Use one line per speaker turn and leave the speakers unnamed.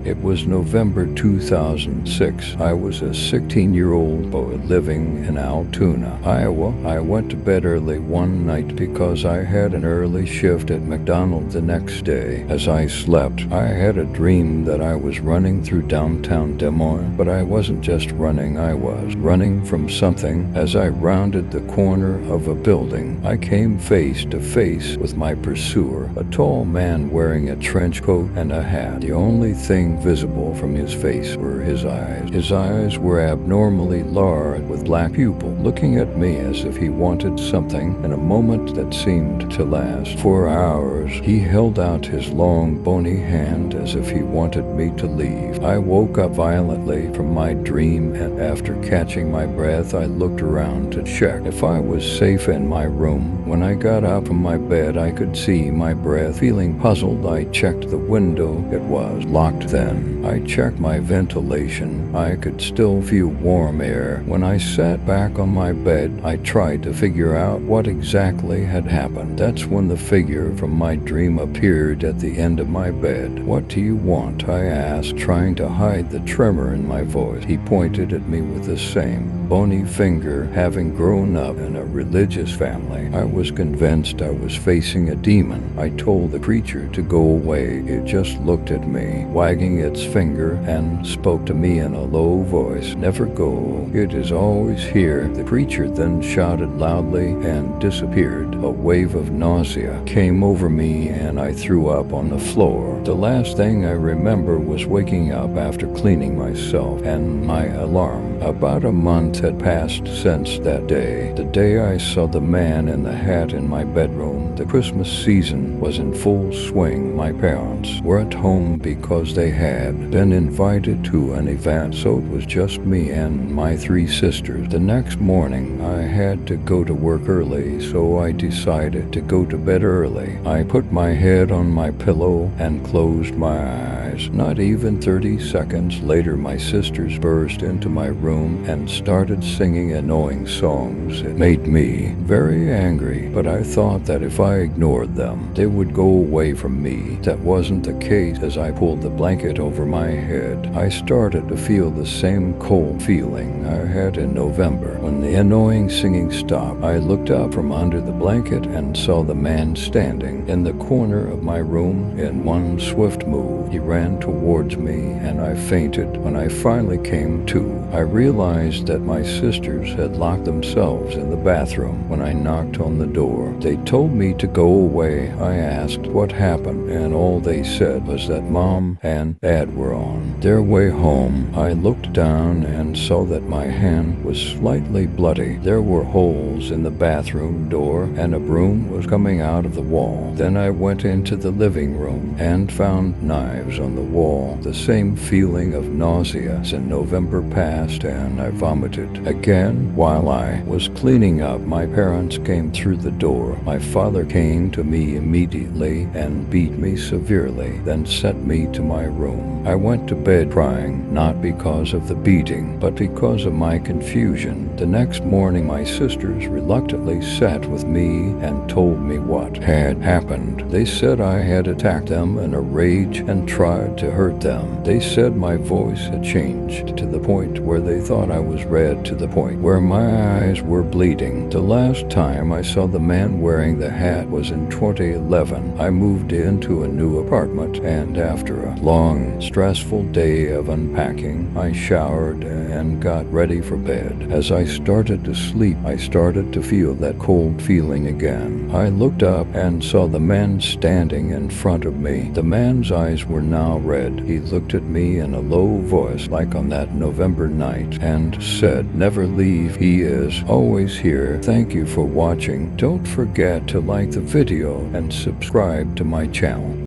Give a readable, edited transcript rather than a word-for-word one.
It was November 2006. I was a 16-year-old boy living in Altoona, Iowa. I went to bed early one night because I had an early shift at McDonald's the next day. As I slept, I had a dream that I was running through downtown Des Moines, but I wasn't just running, I was running from something. As I rounded the corner of a building, I came face to face with my pursuer, a tall man wearing a trench coat and a hat. The only thing visible from his face were his eyes. His eyes were abnormally large with black pupils, looking at me as if he wanted something in a moment that seemed to last for hours. He held out his long, bony hand as if he wanted me to leave. I woke up violently from my dream, and after catching my breath, I looked around to check if I was safe in my room. When I got up from my bed, I could see my breath. Feeling puzzled, I checked the window. It was locked then. I checked my ventilation. I could still feel warm air. When I sat back on my bed, I tried to figure out what exactly had happened. That's when the figure from my dream appeared at the end of my bed. "What do you want?" I asked, trying to hide the tremor in my voice. He pointed at me with the same bony finger. Having grown up in a religious family, I was convinced I was facing a demon. I told the creature to go away. It just looked at me, wagging its finger, and spoke to me in a low voice. "Never go. It is always here." The creature then shouted loudly and disappeared. A wave of nausea came over me and I threw up on the floor. The last thing I remember was waking up after cleaning myself and my alarm. About a month had passed since that day, the day I saw the man in the hat in my bedroom. The Christmas season was in full swing. My parents were at home because they had been invited to an event, so it was just me and my three sisters. The next morning, I had to go to work early, so I decided to go to bed early. I put my head on my pillow and closed my eyes. Not even 30 seconds later, my sisters burst into my room and started singing annoying songs. It made me very angry, but I thought that if I ignored them, they would go away from me. That wasn't the case. As I pulled the blanket over my head, I started to feel the same cold feeling I had in November. When the annoying singing stopped, I looked up from under the blanket and saw the man standing in the corner of my room. In one swift move, he ran towards me and I fainted. When I finally came to, I realized that my sisters had locked themselves in the bathroom. When I knocked on the door, they told me to go away. I asked what happened, and all they said was that Mom and Dad were on their way home. I looked down and saw that my hand was slightly bloody. There were holes in the bathroom door and a broom was coming out of the wall. Then I went into the living room and found knives on the wall. The same feeling of nausea in November passed and I vomited again. While I was cleaning up, my parents came through the door. My father came to me immediately and beat me severely, then sent me to my room. I went to bed crying, not because of the beating, but because of my confusion. The next morning, my sisters reluctantly sat with me and told me what had happened. They said I had attacked them in a rage and tried to hurt them. They said my voice had changed to the point where they thought I was red, to the point where my eyes were bleeding. The last time I saw the man wearing the hat was in 2011. I moved into a new apartment, and after a long, stressful day of unpacking, I showered and got ready for bed. As I started to sleep, I started to feel that cold feeling again. I looked up and saw the man standing in front of me. The man's eyes were now red. He looked at me in a low voice, like on that November night, and said, "Never leave. He is always here." Thank you for watching. Don't forget to like the video and subscribe to my channel.